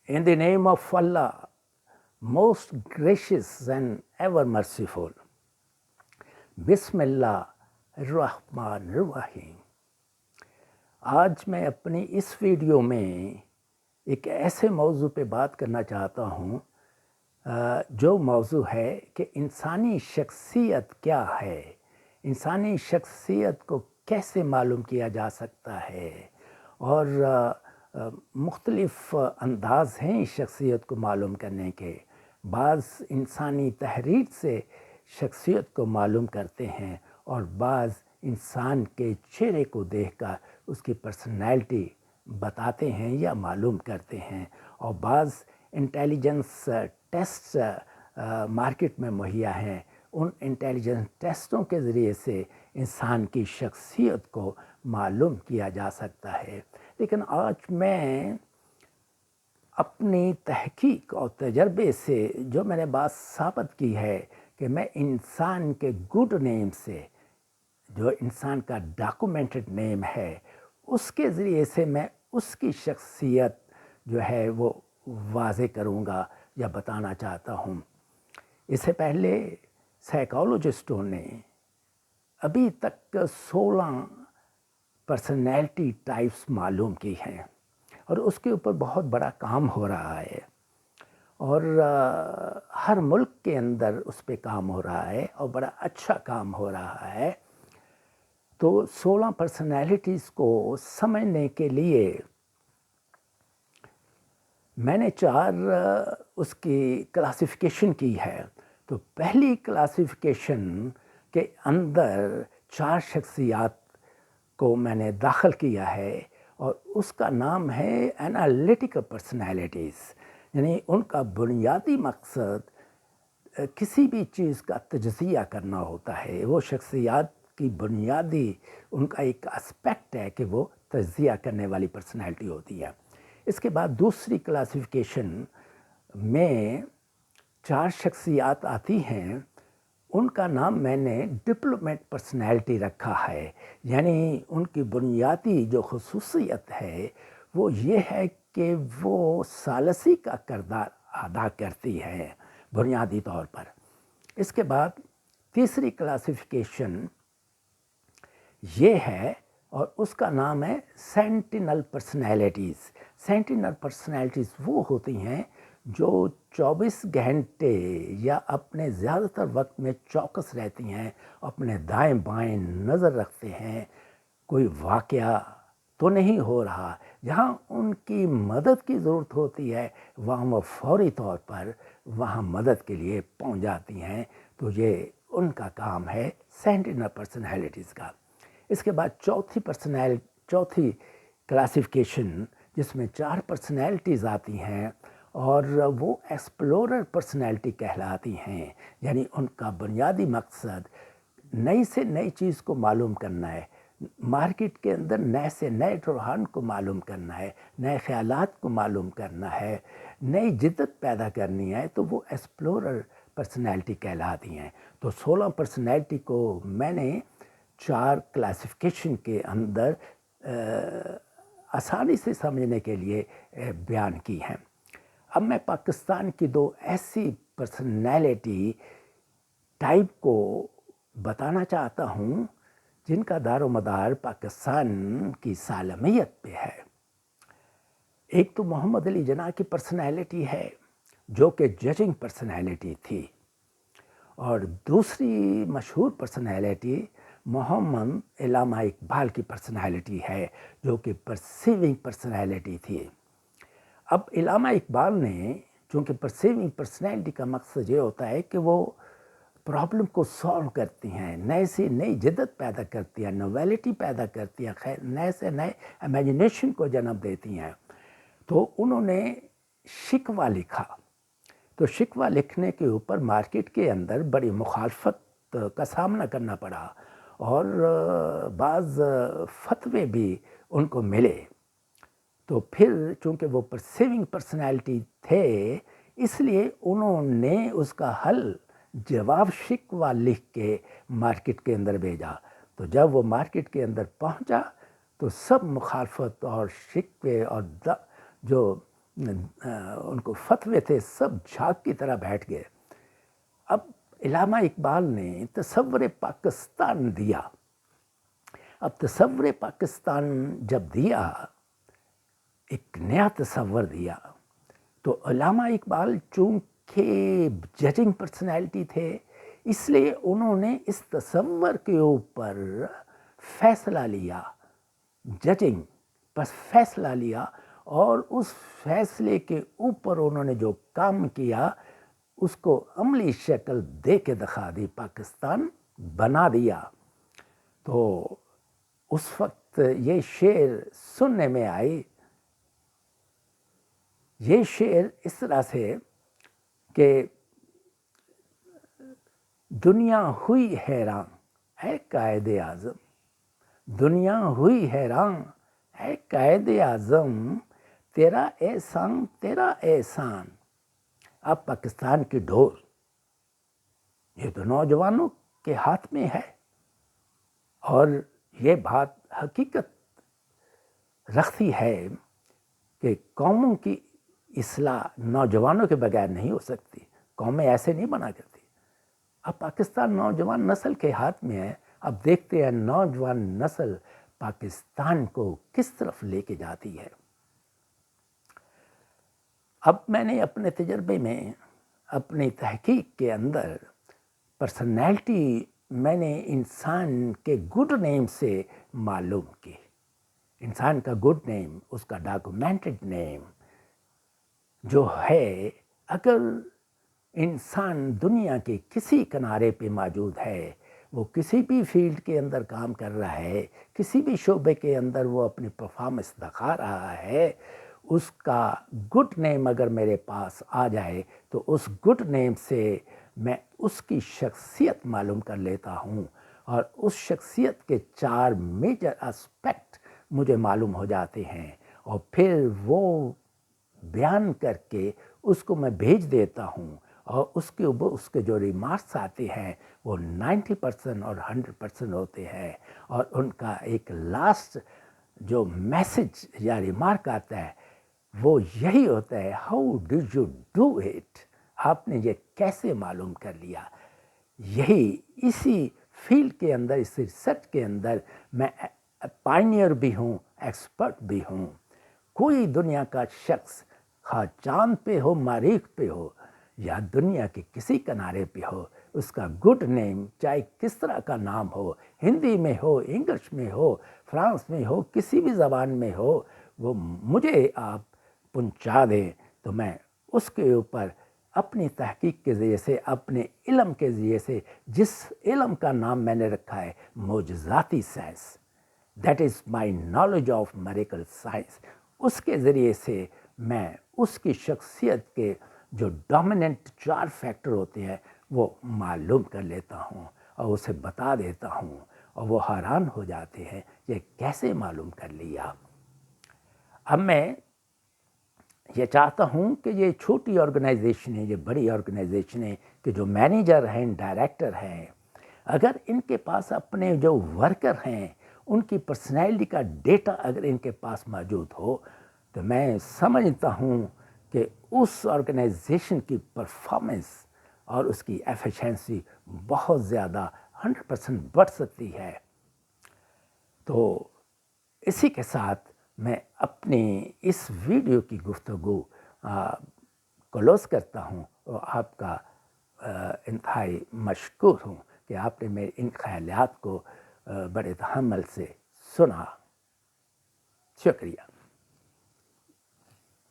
In the name of Allah, most gracious and ever merciful. बिस्मिल्लाह अर्रहमान अर्रहीम। आज मैं अपनी इस वीडियो में एक ऐसे मौजू पे बात करना चाहता हूँ जो मौजू है कि इंसानी शख्सियत क्या है, इंसानी शख्सियत को कैसे मालूम किया जा सकता है और मुख्तलिफ़ अंदाज़ हैं इस शख्सियत को मालूम करने के। बाज़ इंसानी तहरीर से शख्सियत को मालूम करते हैं और बाज़ इंसान के चेहरे को देखकर उसकी पर्सनैलिटी बताते हैं या मालूम करते हैं, और बाज़ इंटेलिजेंस टेस्ट मार्केट में मुहैया हैं। उन इंटेलिजेंस टेस्टों के ज़रिए से इंसान की शख्सियत को मालूम किया जा सकता है। लेकिन आज मैं अपनी तहकीक और तजर्बे से जो मैंने बात साबित की है कि मैं इंसान के गुड नेम से, जो इंसान का डॉक्यूमेंटेड नेम है, उसके ज़रिए से मैं उसकी शख्सियत जो है वो वाज़े करूँगा या बताना चाहता हूँ। इससे पहले साइकोलॉजिस्टों ने अभी तक 16 पर्सनैलिटी टाइप्स मालूम की हैं और उसके ऊपर बहुत बड़ा काम हो रहा है और हर मुल्क के अंदर उस पे काम हो रहा है और बड़ा अच्छा काम हो रहा है। तो 16 पर्सनैलिटीज़ को समझने के लिए मैंने 4 उसकी क्लासिफिकेशन की है। तो पहली क्लासिफिकेशन के अंदर 4 शख्सियात को मैंने दाखिल किया है और उसका नाम है एनालिटिकल पर्सनैलिटीज़। यानी उनका बुनियादी मकसद किसी भी चीज़ का तजज़िया करना होता है। वो शख्सियात की बुनियादी उनका एक एस्पेक्ट है कि वो तजज़िया करने वाली पर्सनैलिटी होती है। इसके बाद दूसरी क्लासिफिकेशन में 4 शख्सियात आती हैं, उनका नाम मैंने डिप्लोमेट पर्सनैलिटी रखा है। यानी उनकी बुनियादी जो ख़ुसूसियत है वो ये है कि वो सालसी का किरदार अदा करती है बुनियादी तौर पर। इसके बाद तीसरी क्लासिफिकेशन ये है और उसका नाम है सेंटिनल पर्सनैलिटीज़। सेंटिनल पर्सनैलिटीज़ वो होती हैं जो 24 घंटे या अपने ज़्यादातर वक्त में चौकस रहती हैं, अपने दाएं बाएं नज़र रखते हैं, कोई वाक़या तो नहीं हो रहा, जहाँ उनकी मदद की ज़रूरत होती है वहाँ वो फौरी तौर पर वहाँ मदद के लिए पहुँच जाती हैं। तो ये उनका काम है सेंटिनल पर्सनैलिटीज़ का। इसके बाद चौथी क्लासिफिकेशन जिसमें 4 पर्सनैलिटीज़ आती हैं और वो एक्सप्लोरर पर्सनैलिटी कहलाती हैं। यानी उनका बुनियादी मकसद नई से नई चीज़ को मालूम करना है, मार्केट के अंदर नए से नए रुझान को मालूम करना है, नए ख़यालात को मालूम करना है, नई जिद्दत पैदा करनी है, तो वो एक्सप्लोरर पर्सनैलिटी कहलाती हैं। तो 16 पर्सनैलिटी को मैंने 4 क्लासिफिकेशन के अंदर आसानी से समझने के लिए बयान की हैं। अब मैं पाकिस्तान की 2 ऐसी पर्सनैलिटी टाइप को बताना चाहता हूँ जिनका दारोमदार पाकिस्तान की सालमियत पे है। एक तो मोहम्मद अली जिन्ना की पर्सनैलिटी है जो कि जजिंग पर्सनैलिटी थी, और दूसरी मशहूर पर्सनैलिटी मोहम्मद इल्लामा इकबाल की पर्सनैलिटी है जो कि परसीविंग पर्सनैलिटी थी। अब इल्लामा इकबाल ने, चूँकि परसीविंग पर्सनैलिटी का मकसद ये होता है कि वो प्रॉब्लम को सॉल्व करती हैं, नए से नई जिद्दत पैदा करती हैं, नोवेलिटी पैदा करती हैं, नए से नए इमेजिनेशन को जन्म देती हैं। तो उन्होंने शिकवा लिखा। तो शिकवा लिखने के ऊपर मार्केट के अंदर बड़ी मुखालफत का सामना करना पड़ा और बाज़ फतवे भी उनको मिले। तो फिर चूँकि वो परसीविंग पर्सनैलिटी थे, इसलिए उन्होंने उसका हल जवाब शिकवा लिख के मार्केट के अंदर भेजा। तो जब वो मार्केट के अंदर पहुंचा तो सब मुखालफत और शिकवे और जो ان کو فتوے تھے، سب جھاگ کی طرح بیٹھ گئے۔ اب علامہ اقبال نے تصور پاکستان دیا۔ اب تصور پاکستان جب دیا، ایک نیا تصور دیا، تو علامہ اقبال چونکہ ججنگ پرسنالٹی تھے، اس لیے انہوں نے اس تصور کے اوپر فیصلہ لیا، ججنگ پر فیصلہ لیا، اور اس فیصلے کے اوپر انہوں نے جو کام کیا اس کو عملی شکل دے کے دکھا دی، پاکستان بنا دیا۔ تو اس وقت یہ شعر سننے میں آئی، یہ شعر اس طرح سے کہ دنیا ہوئی حیران اے قائد اعظم، دنیا ہوئی حیران اے قائد اعظم، تیرا احسان تیرا احسان۔ اب پاکستان کی ڈور یہ تو نوجوانوں کے ہاتھ میں ہے، اور یہ بات حقیقت رکھتی ہے کہ قوموں کی اصلاح نوجوانوں کے بغیر نہیں ہو سکتی، قومیں ایسے نہیں بنا کرتی۔ اب پاکستان نوجوان نسل کے ہاتھ میں ہے، اب دیکھتے ہیں نوجوان نسل پاکستان کو کس طرف لے کے جاتی ہے۔ اب میں نے اپنے تجربے میں، اپنی تحقیق کے اندر پرسنالٹی میں نے انسان کے گڈ نیم سے معلوم کی۔ انسان کا گڈ نیم، اس کا ڈاکومنٹڈ نیم جو ہے، اگر انسان دنیا کے کسی کنارے پہ موجود ہے، وہ کسی بھی فیلڈ کے اندر کام کر رہا ہے، کسی بھی شعبے کے اندر وہ اپنی پرفارمنس دکھا رہا ہے، اس کا گڈ نیم اگر میرے پاس آ جائے تو اس گڈ نیم سے میں اس کی شخصیت معلوم کر لیتا ہوں، اور اس شخصیت کے 4 میجر اسپیکٹ مجھے معلوم ہو جاتے ہیں، اور پھر وہ بیان کر کے اس کو میں بھیج دیتا ہوں، اور اس کے جو ریمارکس آتے ہیں وہ 90% اور 100% ہوتے ہیں، اور ان کا ایک لاسٹ جو میسج یا ریمارک آتا ہے وہ یہی ہوتا ہے، how did you do it, آپ نے یہ کیسے معلوم کر لیا۔ یہی اسی فیلڈ کے اندر، اس ریسرچ کے اندر میں پائنیئر بھی ہوں، ایکسپرٹ بھی ہوں۔ کوئی دنیا کا شخص خواہ چاند پہ ہو، مریخ پہ ہو، یا دنیا کے کسی کنارے پہ ہو، اس کا گڈ نیم چاہے کس طرح کا نام ہو، ہندی میں ہو، انگلش میں ہو، فرانس میں ہو، کسی بھی زبان میں ہو، وہ مجھے آپ پہنچا دیں تو میں اس کے اوپر اپنی تحقیق کے ذریعے سے، اپنے علم کے ذریعے سے، جس علم کا نام میں نے رکھا ہے معجزاتی science, that is my knowledge of miracle science, اس کے ذریعے سے میں اس کی شخصیت کے جو ڈومیننٹ 4 فیکٹر ہوتے ہیں وہ معلوم کر لیتا ہوں اور اسے بتا دیتا ہوں، اور وہ حیران ہو جاتے ہیں یہ کیسے معلوم کر لیا۔ اب میں یہ چاہتا ہوں کہ یہ چھوٹی آرگنائزیشنیں، یہ بڑی آرگنائزیشنیں کہ جو مینیجر ہیں، ڈائریکٹر ہیں، اگر ان کے پاس اپنے جو ورکر ہیں ان کی پرسنالٹی کا ڈیٹا اگر ان کے پاس موجود ہو تو میں سمجھتا ہوں کہ اس آرگنائزیشن کی پرفارمنس اور اس کی ایفیشنسی بہت زیادہ 100% بڑھ سکتی ہے۔ تو اسی کے ساتھ میں اپنی اس ویڈیو کی گفتگو کلوز کرتا ہوں، اور آپ کا انتہائی مشکور ہوں کہ آپ نے میرے ان خیالات کو بڑے تحمل سے سنا۔ شکریہ۔